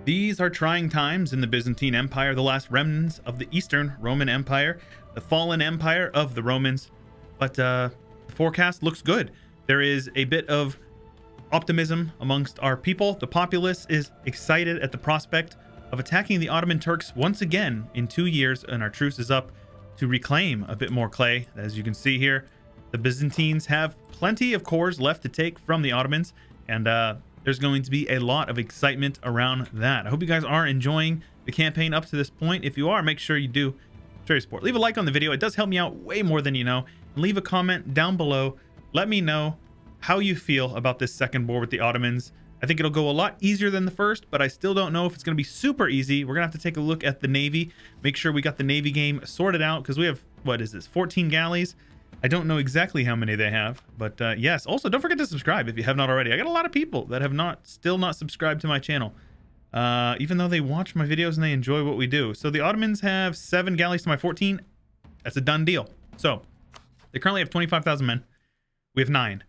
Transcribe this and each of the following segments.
These are trying times in the Byzantine Empire, the last remnants of the Eastern Roman Empire, the fallen empire of the Romans. But the forecast looks good. There is a bit of optimism amongst our people. The populace is excited at the prospect of attacking the Ottoman Turks once again in 2 years, and our truce is up to reclaim a bit more clay. As you can see here, the Byzantines have plenty of cores left to take from the Ottomans, and there's going to be a lot of excitement around that. I hope you guys are enjoying the campaign up to this point. If you are, make sure you do show your support. Leave a like on the video. It does help me out way more than you know. And leave a comment down below. Let me know how you feel about this second war with the Ottomans. I think it'll go a lot easier than the first, but I still don't know if it's going to be super easy. We're going to have to take a look at the Navy, make sure we got the Navy game sorted out, because we have, what is this, 14 galleys? I don't know exactly how many they have, but yes. Also, don't forget to subscribe if you have not already. I got a lot of people that have still not subscribed to my channel, even though they watch my videos and they enjoy what we do. So the Ottomans have 7 galleys to my 14. That's a done deal. So they currently have 25,000 men. We have 9.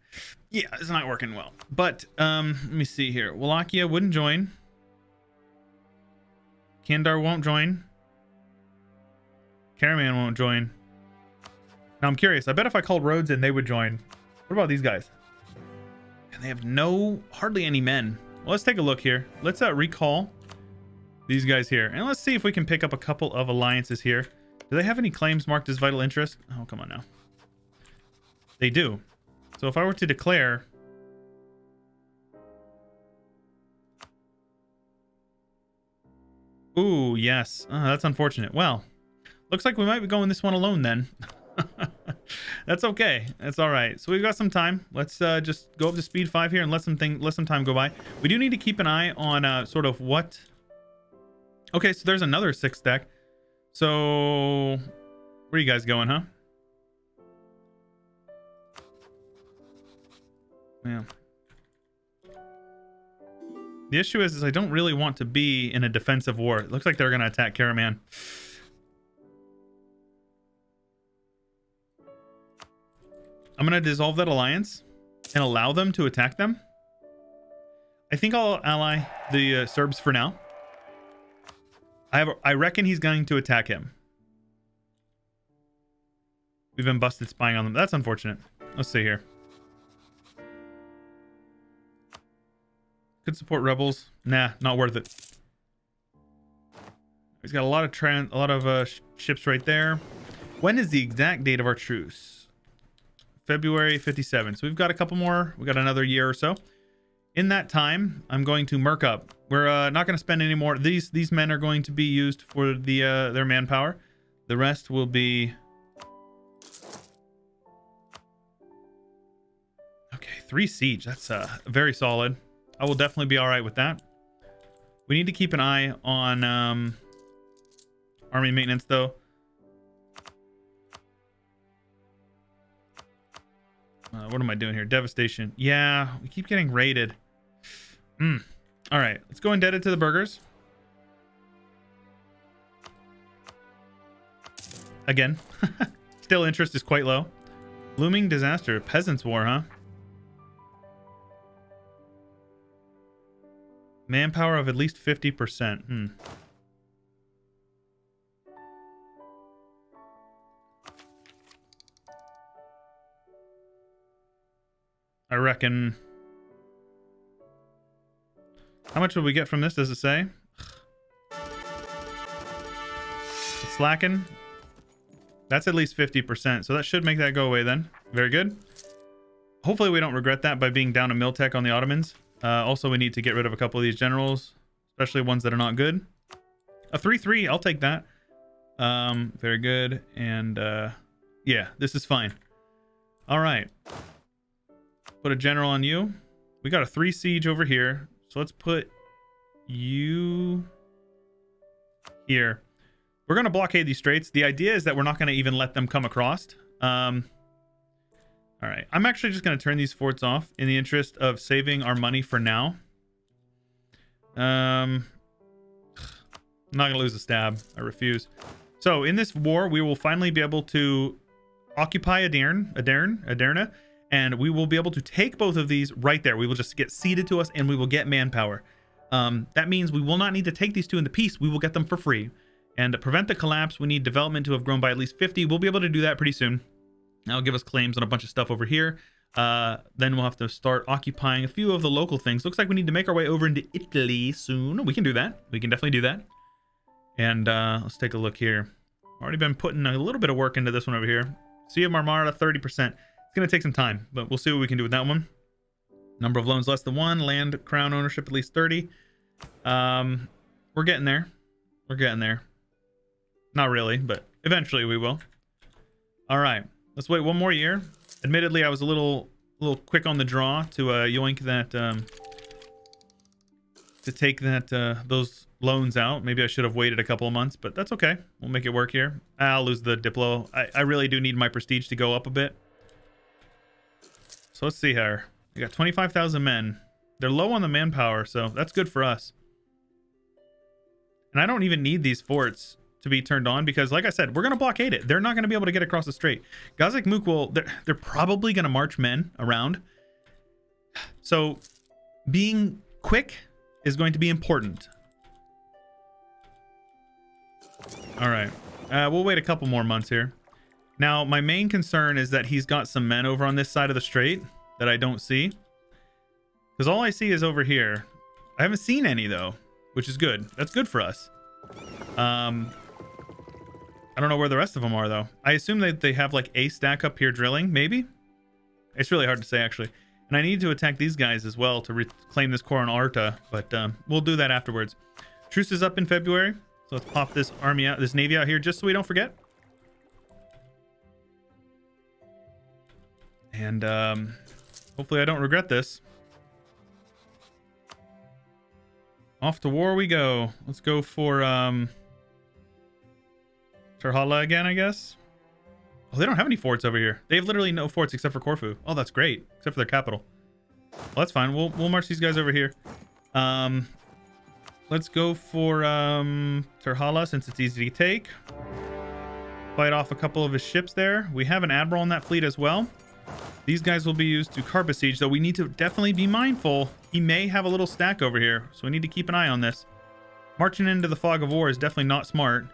Yeah, it's not working well. But let me see here. Wallachia wouldn't join. Kandar won't join. Karaman won't join. Now I'm curious. I bet if I called Rhodes in, they would join. What about these guys? And they have hardly any men. Well, let's take a look here. Let's recall these guys here, and let's see if we can pick up a couple of alliances here. Do they have any claims marked as vital interest? Oh, come on now. They do. So if I were to declare, ooh, yes. That's unfortunate. Well, looks like we might be going this one alone then. That's okay. That's all right. So we've got some time. Let's just go up to speed 5 here and let some time go by. We do need to keep an eye on sort of what. Okay, so there's another 6 deck. So where are you guys going, huh? Yeah. The issue is I don't really want to be in a defensive war. It looks like they're going to attack Karaman. I'm going to dissolve that alliance and allow them to attack them. I think I'll ally the Serbs for now. I reckon he's going to attack him. We've been busted spying on them. That's unfortunate. Let's see here. Could support rebels. Nah, not worth it. He's got a lot of ships right there. When is the exact date of our truce? February 57. So we've got a couple more. We got another year or so. In that time, I'm going to merc up. We're not going to spend any more. These men are going to be used for their manpower. The rest will be. Okay, 3 siege. That's very solid. I will definitely be all right with that. We need to keep an eye on army maintenance, though. What am I doing here? Devastation. Yeah, we keep getting raided. All right, let's go indebted to the burghers. Again. Still interest is quite low. Looming disaster. Peasants' war, huh? Manpower of at least 50%. I reckon. How much will we get from this? Does it say? It's slacking. That's at least 50%. So that should make that go away then. Very good. Hopefully we don't regret that by being down a Miltech on the Ottomans. Also, we need to get rid of a couple of these generals, especially ones that are not good. A 3-3, I'll take that. Very good. And yeah, this is fine. All right. Put a general on you. We got a 3 siege over here. So let's put you here. We're going to blockade these straits. The idea is that we're not going to even let them come across. All right. I'm actually just going to turn these forts off in the interest of saving our money for now. I'm not going to lose a stab. I refuse. So in this war, we will finally be able to occupy Aderna, and we will be able to take both of these right there. We will just get ceded to us, and we will get manpower. That means we will not need to take these two into peace. We will get them for free. And to prevent the collapse, we need development to have grown by at least 50. We'll be able to do that pretty soon. That'll give us claims on a bunch of stuff over here. Then we'll have to start occupying a few of the local things. Looks like we need to make our way over into Italy soon. We can do that. We can definitely do that. And let's take a look here. Already been putting a little bit of work into this one over here. Sea of Marmara, 30%. It's going to take some time, but we'll see what we can do with that one. Number of loans less than 1. Land crown ownership at least 30. We're getting there. We're getting there. Not really, but eventually we will. All right. Let's wait one more year. Admittedly, I was a little quick on the draw to yoink that to take that those loans out. Maybe I should have waited a couple of months, but that's okay. We'll make it work here. I'll lose the Diplo. I really do need my prestige to go up a bit. So let's see here. We got 25,000 men. They're low on the manpower, so that's good for us. And I don't even need these forts to be turned on because, like I said, we're going to blockade it. They're not going to be able to get across the strait. Gazak Mook will... They're probably going to march men around. So being quick is going to be important. All right. We'll wait a couple more months here. Now, my main concern is that he's got some men over on this side of the strait that I don't see. Because all I see is over here. I haven't seen any, though, which is good. That's good for us. I don't know where the rest of them are, though. I assume that they have, like, a stack up here drilling, maybe? It's really hard to say, actually. And I need to attack these guys as well to reclaim this core on Arta, but we'll do that afterwards. Truce is up in February, so let's pop this army out, this navy out here, just so we don't forget. And hopefully I don't regret this. Off to war we go. Let's go for Terhala again, I guess. Oh, they don't have any forts over here. They have literally no forts except for Corfu. Oh, that's great. Except for their capital. Well, that's fine. We'll march these guys over here. Let's go for Terhala since it's easy to take. Fight off a couple of his ships there. We have an admiral in that fleet as well. These guys will be used to carpet siege, though we need to definitely be mindful. He may have a little stack over here, so we need to keep an eye on this. Marching into the fog of war is definitely not smart.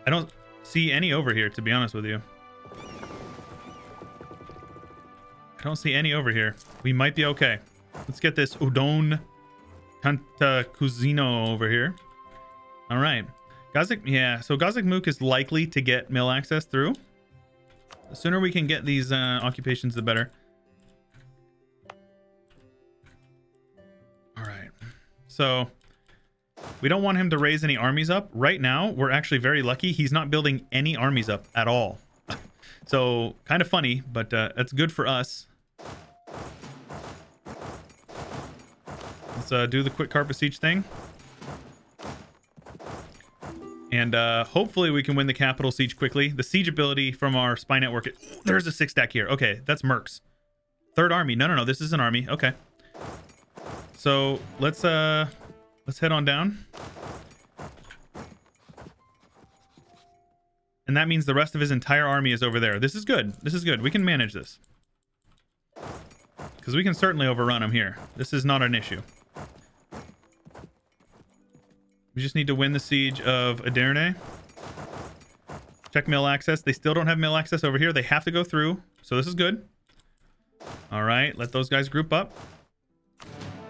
I don't see any over here, to be honest with you. I don't see any over here. We might be okay. Let's get this Udon Cantacuzino over here. All right. Gazak, yeah, so Gazak Mook is likely to get mill access through. The sooner we can get these occupations, the better. All right. So we don't want him to raise any armies up. Right now, we're actually very lucky. He's not building any armies up at all. So kind of funny, but that's good for us. Let's do the quick carpet siege thing. And hopefully we can win the capital siege quickly. The siege ability from our spy network. There's a 6 stack here. Okay, that's Mercs. Third army. No. This is an army. Okay. So let's head on down. And that means the rest of his entire army is over there. This is good. This is good. We can manage this. Because we can certainly overrun him here. This is not an issue. We just need to win the siege of Aderne. Check mill access. They still don't have mill access over here. They have to go through. So this is good. All right. Let those guys group up.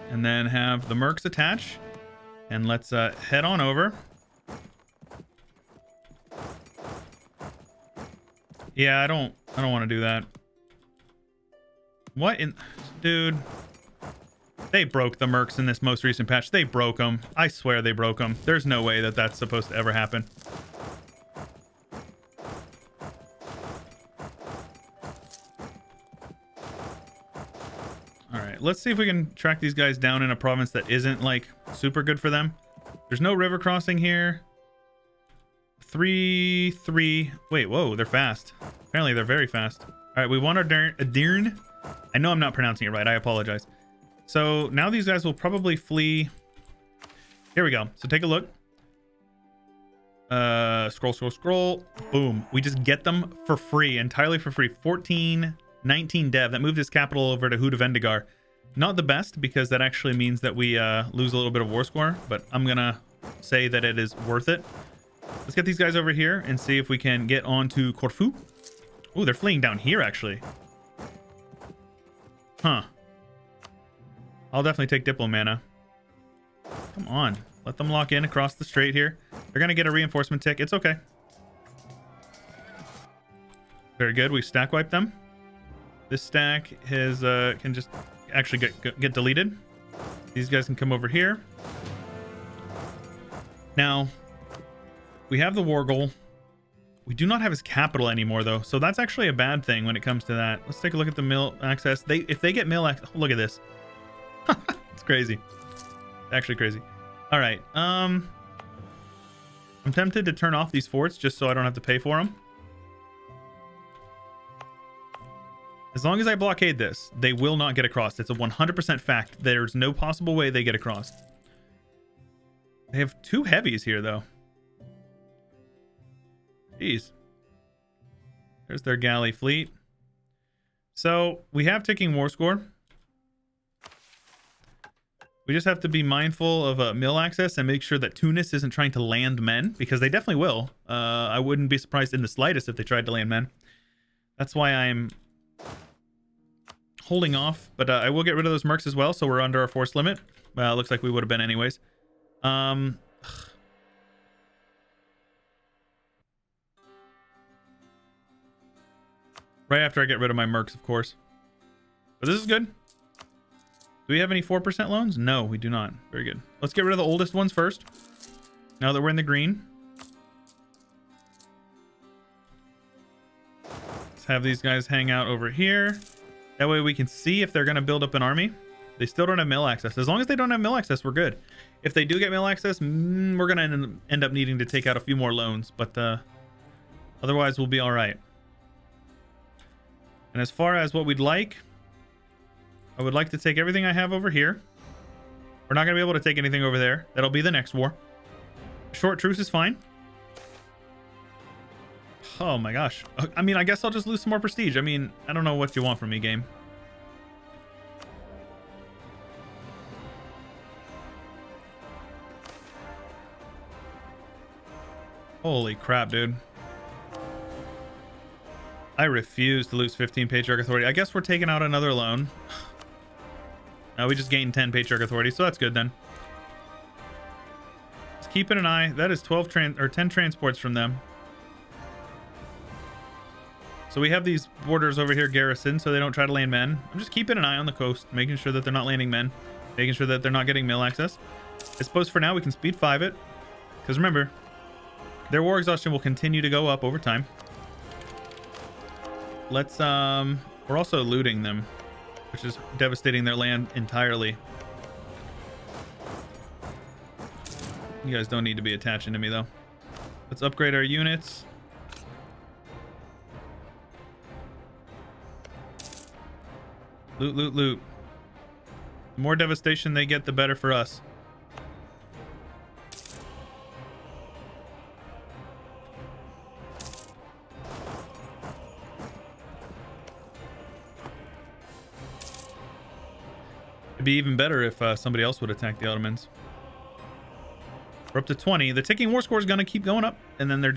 And then have the Mercs attach. And let's head on over. Yeah, I don't want to do that. What in... Dude... They broke the Mercs in this most recent patch. They broke them. I swear they broke them. There's no way that that's supposed to ever happen. All right, let's see if we can track these guys down in a province that isn't, like, super good for them. There's no river crossing here. 3-3. Wait, whoa, they're fast. Apparently they're very fast. All right, we want Aderne. I know I'm not pronouncing it right. I apologize. So now these guys will probably flee. Here we go. So take a look. Scroll. Boom. We just get them for free, entirely for free. 14, 19 dev. That moved his capital over to Huda Vendigar. Not the best, because that actually means that we lose a little bit of war score, but I'm gonna say that it is worth it. Let's get these guys over here and see if we can get on to Corfu. Oh, they're fleeing down here, actually. Huh. I'll definitely take Diplomana. Come on. Let them lock in across the strait here. They're going to get a reinforcement tick. It's okay. Very good. We stack wipe them. This stack has can just actually get deleted. These guys can come over here. Now, we have the war goal. We do not have his capital anymore, though, so that's actually a bad thing when it comes to that. Let's take a look at the mill access. If they get mill access, look at this. It's crazy. Actually crazy. All right. I'm tempted to turn off these forts just so I don't have to pay for them. As long as I blockade this, they will not get across. It's a 100% fact. There's no possible way they get across. They have 2 heavies here, though. Jeez. There's their galley fleet. So we have ticking war score. We just have to be mindful of mill access and make sure that Tunis isn't trying to land men, because they definitely will. I wouldn't be surprised in the slightest if they tried to land men. That's why I'm holding off, but I will get rid of those mercs as well, so we're under our force limit. Well, it looks like we would have been anyways. Right after I get rid of my mercs, of course. But this is good. Do we have any 4% loans? No, we do not. Very good. Let's get rid of the oldest ones first. Now that we're in the green. Let's have these guys hang out over here. That way we can see if they're going to build up an army. They still don't have mill access. As long as they don't have mill access, we're good. If they do get mill access, we're going to end up needing to take out a few more loans. But otherwise, we'll be all right. And as far as what we'd like, I would like to take everything I have over here. We're not going to be able to take anything over there. That'll be the next war. Short truce is fine. Oh my gosh. I mean, I guess I'll just lose some more prestige. I mean, I don't know what you want from me, game. Holy crap, dude. I refuse to lose 15 Patriarch Authority. I guess we're taking out another loan. We just gained 10 Patriarch Authority, so that's good then. Just keeping an eye. That is 10 transports from them. So we have these borders over here garrisoned so they don't try to land men. I'm just keeping an eye on the coast, making sure that they're not landing men, making sure that they're not getting mill access. I suppose for now we can speed 5 it, because remember, their war exhaustion will continue to go up over time. Let's we're also looting them, which is devastating their land entirely. You guys don't need to be attaching to me though. Let's upgrade our units. Loot, loot, loot. The more devastation they get, the better for us. It'd be even better if somebody else would attack the Ottomans. We're up to 20. The ticking war score is going to keep going up, and then their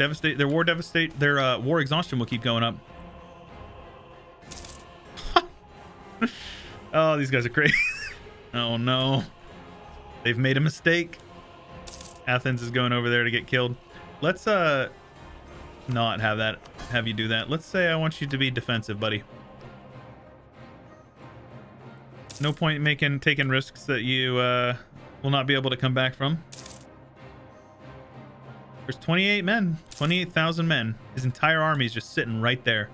war exhaustion will keep going up. Oh, these guys are crazy. Oh no, they've made a mistake. Athens is going over there to get killed. Let's not have you do that. Let's say I want you to be defensive, buddy. No point taking risks that you will not be able to come back from. There's 28 men, 28,000 men. His entire army is just sitting right there.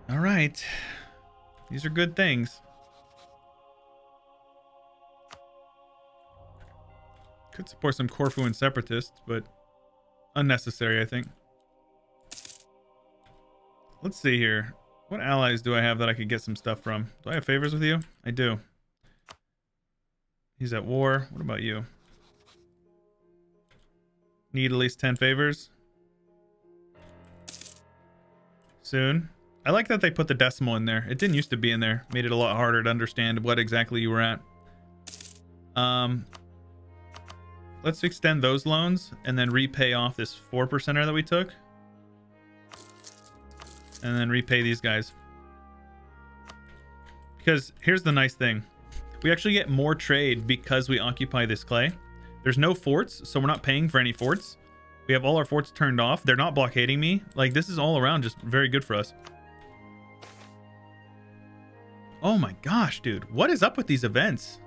All right, these are good things. Could support some Corfu and separatists, but unnecessary, I think. Let's see here. What allies do I have that I could get some stuff from? Do I have favors with you? I do. He's at war. What about you? Need at least 10 favors. Soon. I like that they put the decimal in there. It didn't used to be in there. Made it a lot harder to understand what exactly you were at. Let's extend those loans and then repay off this 4%er that we took. And then repay these guys. Because here's the nice thing. We actually get more trade because we occupy this clay. There's no forts, so we're not paying for any forts. We have all our forts turned off. They're not blockading me. Like, this is all around just very good for us. Oh my gosh, dude. What is up with these events?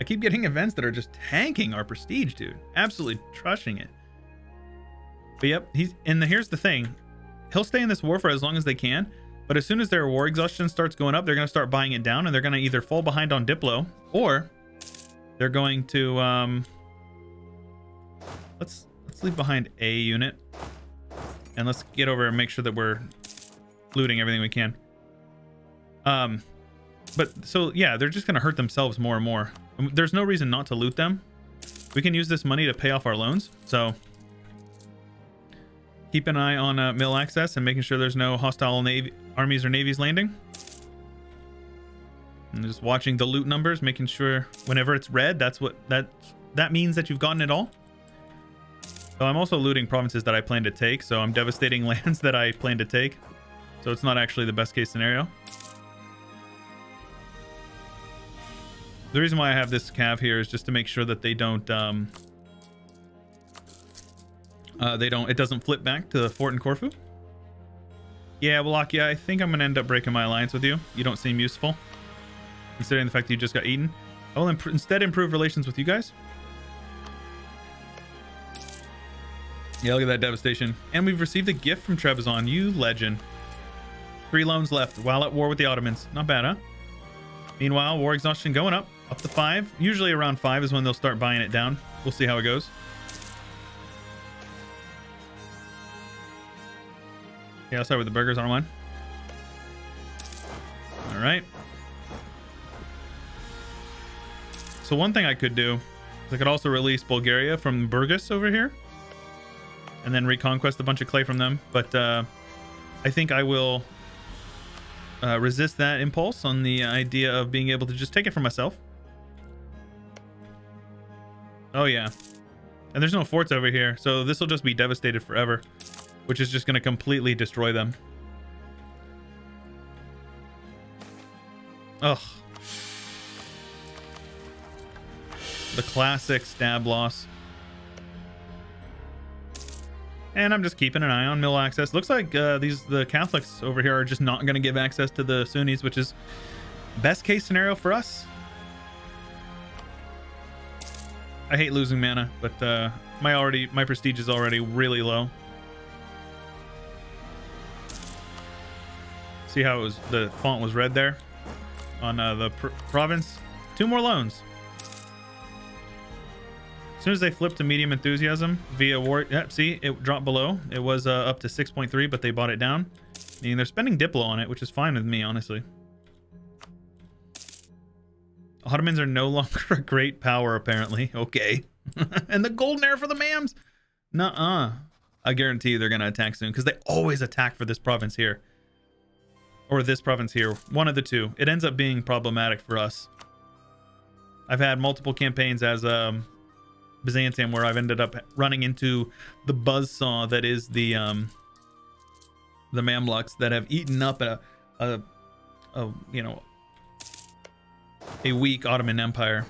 I keep getting events that are just tanking our prestige, dude. Absolutely crushing it. But yep, here's the thing. He'll stay in this war for as long as they can. But as soon as their war exhaustion starts going up, they're going to start buying it down, and they're going to either fall behind on Diplo, or they're going to let's leave behind a unit, and let's get over and make sure that we're looting everything we can. But so yeah, they're just going to hurt themselves more and more. There's no reason not to loot them. We can use this money to pay off our loans, so keep an eye on mill access and making sure there's no hostile armies or navies landing. And just watching the loot numbers, making sure whenever it's red, that means that you've gotten it all. So I'm also looting provinces that I plan to take, so I'm devastating lands that I plan to take. So it's not actually the best case scenario. The reason why I have this cav here is just to make sure that they don't it doesn't flip back to the fort in Corfu. Yeah, Wallachia, I think I'm gonna end up breaking my alliance with you. You don't seem useful, considering the fact that you just got eaten. I will instead improve relations with you guys. Yeah, look at that devastation. And we've received a gift from Trebizond. You legend. 3 loans left while at war with the Ottomans. Not bad, huh? Meanwhile, war exhaustion going up to 5. Usually around 5 is when they'll start buying it down. We'll see how it goes. Yeah, I'll start with the burgers on one. All right. So one thing I could do is I could also release Bulgaria from Burgas over here, and then reconquest a bunch of clay from them. But I think I will resist that impulse on the idea of being able to just take it for myself. Oh yeah, and there's no forts over here, so this will just be devastated forever, which is just going to completely destroy them. Ugh. The classic stab loss. And I'm just keeping an eye on mill access. Looks like the Catholics over here are just not going to give access to the Sunnis, which is best case scenario for us. I hate losing mana, but my prestige is already really low. See how it was, the font was red there on the province. 2 more loans. As soon as they flipped to medium enthusiasm via war, yep, see, it dropped below. It was up to 6.3, but they bought it down. Meaning they're spending Diplo on it, which is fine with me, honestly. Ottomans are no longer a great power, apparently. Okay. And the golden heir for the mams. Nuh-uh. I guarantee you they're going to attack soon, because they always attack for this province here. Or this province here. One of the two. It ends up being problematic for us. I've had multiple campaigns as Byzantium where I've ended up running into the buzzsaw that is the Mamluks that have eaten up a you know, a weak Ottoman Empire.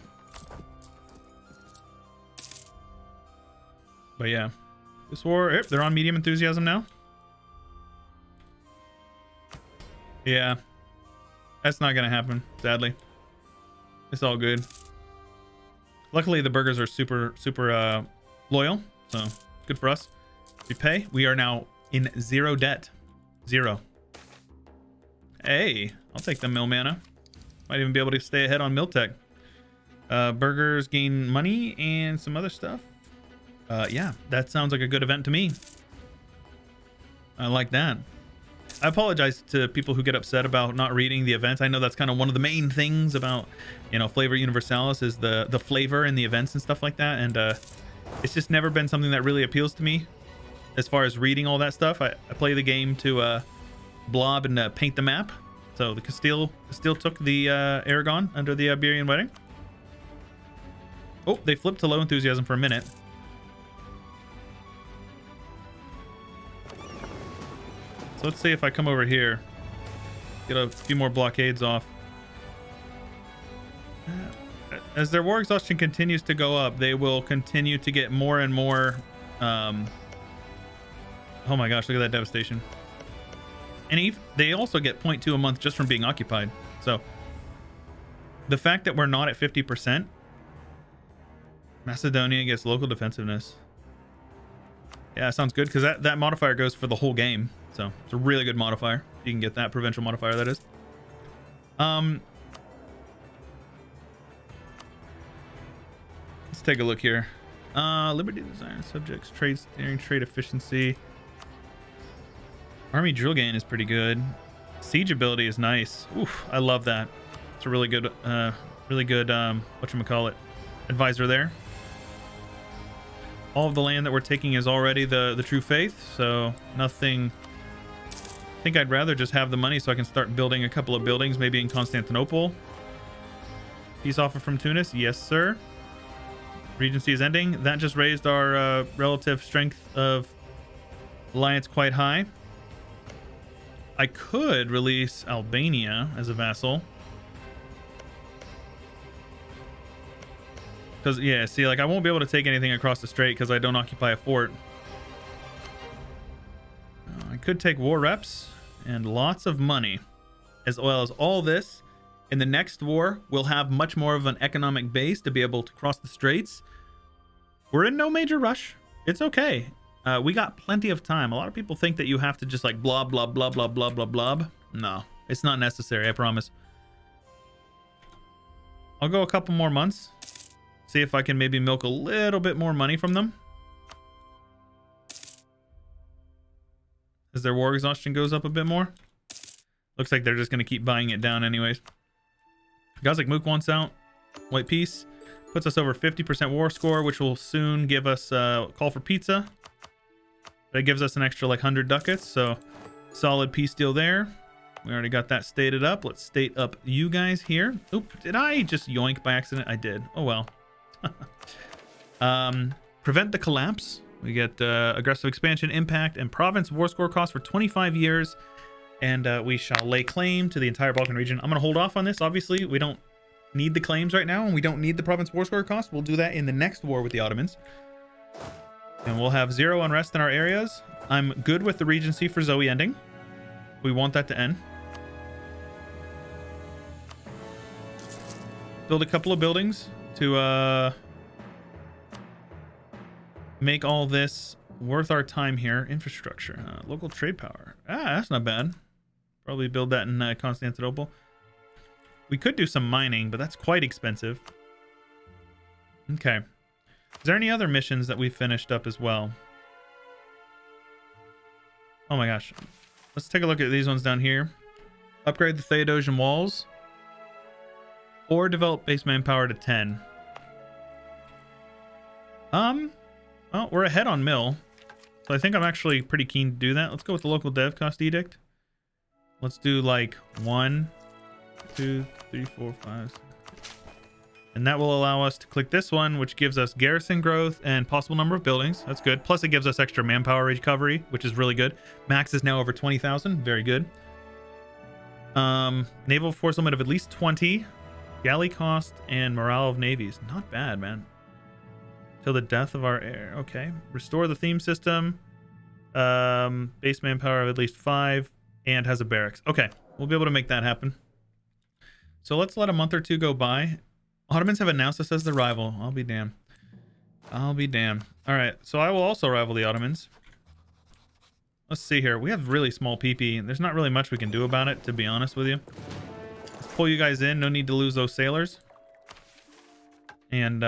But yeah, this war, they're on medium enthusiasm now. Yeah, that's not gonna happen, sadly. It's all good. Luckily, the burgers are super loyal, so good for us. We pay. We are now in 0 debt. 0. Hey, I'll take the mill mana. Might even be able to stay ahead on mill tech. Burgers gain money and some other stuff. Yeah, that sounds like a good event to me. I like that. I apologize to people who get upset about not reading the events. I know that's kind of one of the main things about, you know, Flavor Universalis is the flavor in the events and stuff like that. And it's just never been something that really appeals to me as far as reading all that stuff. I play the game to blob and paint the map. So the Castile took the Aragon under the Iberian wedding. Oh, they flipped to low enthusiasm for a minute. So let's see if I come over here, get a few more blockades off. As their war exhaustion continues to go up, they will continue to get more and more. Oh my gosh, look at that devastation. And they also get 0.2 a month just from being occupied. So the fact that we're not at 50%, Macedonia gets local defensiveness. Yeah, sounds good, because that modifier goes for the whole game. So it's a really good modifier. You can get that provincial modifier, that is. Let's take a look here. Liberty design, subjects, trade steering, trade efficiency. Army drill gain is pretty good. Siege ability is nice. Oof, I love that. It's a really good whatchamacallit, advisor there. All of the land that we're taking is already the true faith, so nothing. I think I'd rather just have the money so I can start building a couple of buildings, maybe in Constantinople. Peace offer from Tunis, yes sir. Regency is ending. That just raised our relative strength of alliance quite high. I could release Albania as a vassal. Because, yeah, see, like, I won't be able to take anything across the strait because I don't occupy a fort. I could take war reps and lots of money, as well as all this. In the next war, we'll have much more of an economic base to be able to cross the straits. We're in no major rush. It's okay. We got plenty of time. A lot of people think that you have to just like blah, blah, blah, blah, blah, blah, blah. No, it's not necessary. I promise. I'll go a couple more months. See if I can maybe milk a little bit more money from them. As their war exhaustion goes up a bit more. Looks like they're just going to keep buying it down anyways. Gazik Mook wants out. White Peace. Puts us over 50% war score, which will soon give us call for pizza. That gives us an extra like 100 ducats, so solid peace deal there. We already got that stated up. Let's state up you guys here. Oop, did I just yoink by accident? I did. Oh well. Prevent the collapse. We get aggressive expansion, impact, and province war score cost for 25 years. And we shall lay claim to the entire Balkan region. I'm going to hold off on this. Obviously, we don't need the claims right now, and we don't need the province war score cost. We'll do that in the next war with the Ottomans. And we'll have 0 unrest in our areas. I'm good with the Regency for Zoe ending. We want that to end. Build a couple of buildings to make all this worth our time here. Infrastructure. Local trade power. That's not bad. Probably build that in Constantinople. We could do some mining, but that's quite expensive. Okay. Is there any other missions that we finished up as well? Oh my gosh. Let's take a look at these ones down here. Upgrade the Theodosian walls. Or develop base manpower to 10. Well, we're ahead on mill. So I think I'm actually pretty keen to do that. Let's go with the local dev cost edict. Let's do like 1, 2, 3, 4, 5, 6. And that will allow us to click this one, which gives us garrison growth and possible number of buildings. That's good. Plus, it gives us extra manpower recovery, which is really good. Max is now over 20,000. Very good. Naval force limit of at least 20. Galley cost and morale of navies. Not bad, man. Till the death of our heir. Okay. Restore the theme system. Base manpower of at least 5. And has a barracks. Okay. We'll be able to make that happen. So let's let a month or two go by. Ottomans have announced us as the rival. I'll be damned. I'll be damned. All right. So I will also rival the Ottomans. Let's see here. We have really small PP. There's not really much we can do about it, to be honest with you. Let's pull you guys in. No need to lose those sailors. And,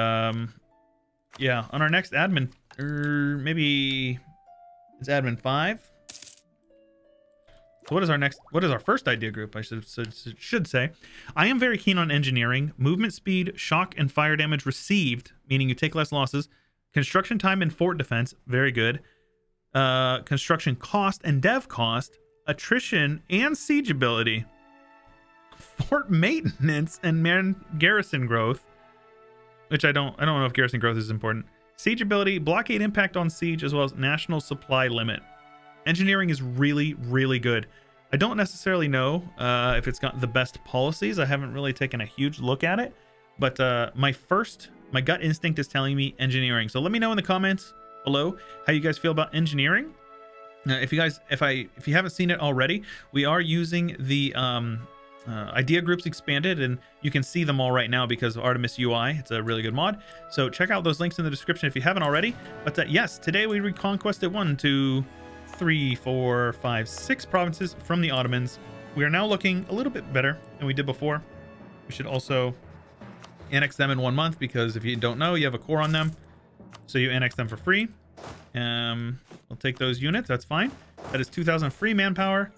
yeah, on our next admin, maybe it's admin 5. So what is our first idea group? I should say. I am very keen on engineering, movement speed, shock and fire damage received, meaning you take less losses, construction time and fort defense, very good. Construction cost and dev cost, attrition, and siege ability. Fort maintenance and garrison growth, which I don't know if garrison growth is important. Siege ability, blockade impact on siege, as well as national supply limit. Engineering is really, really good. I don't necessarily know if it's got the best policies. I haven't really taken a huge look at it, but my gut instinct is telling me engineering. So let me know in the comments below how you guys feel about engineering. If you haven't seen it already, we are using the idea groups expanded, and you can see them all right now because of Artemis UI. It's a really good mod. So check out those links in the description if you haven't already. But yes, today we reconquested 1, 2, 3, 4, 5, 6 provinces from the Ottomans. We are now looking a little bit better than we did before. We should also annex them in 1 month, because if you don't know, you have a core on them, so you annex them for free. We'll take those units. That's fine. That is 2,000 free manpower.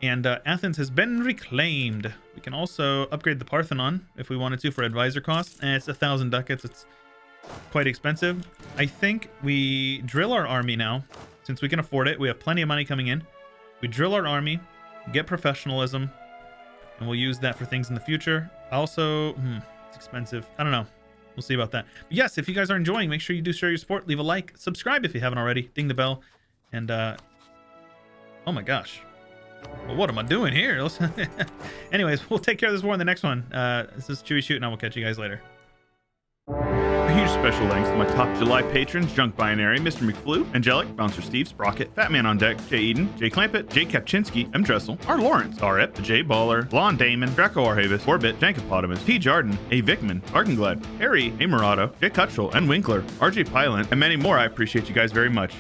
And Athens has been reclaimed. We can also upgrade the Parthenon if we wanted to for advisor costs. And it's 1,000 ducats. It's quite expensive. I think we drill our army now, since we can afford it. We have plenty of money coming in. We drill our army, get professionalism, and we'll use that for things in the future. Also, it's expensive. I don't know. We'll see about that. But yes, if you guys are enjoying, make sure you do share your support. Leave a like. Subscribe if you haven't already. Ding the bell. And, oh my gosh. Well, what am I doing here? Anyways, we'll take care of this war in the next one. This is Chewyshoot, and I will catch you guys later. A huge special thanks to my top July patrons: Junk Binary, Mr. McFlew, Angelic, Bouncer Steve, Sprocket, Fat Man on Deck, Jay Eden, Jay Clampett, Jay Kapczynski, M. Dressel, R. Lawrence, R. Ep, Jay Baller, Blonde Damon, Draco Arhavis, Orbit, Jankopotamus, P. Jarden, A. Vickman, Arkenglad, Harry, A. Murado, Jay Cutchell, and Winkler, RJ Pylon, and many more. I appreciate you guys very much.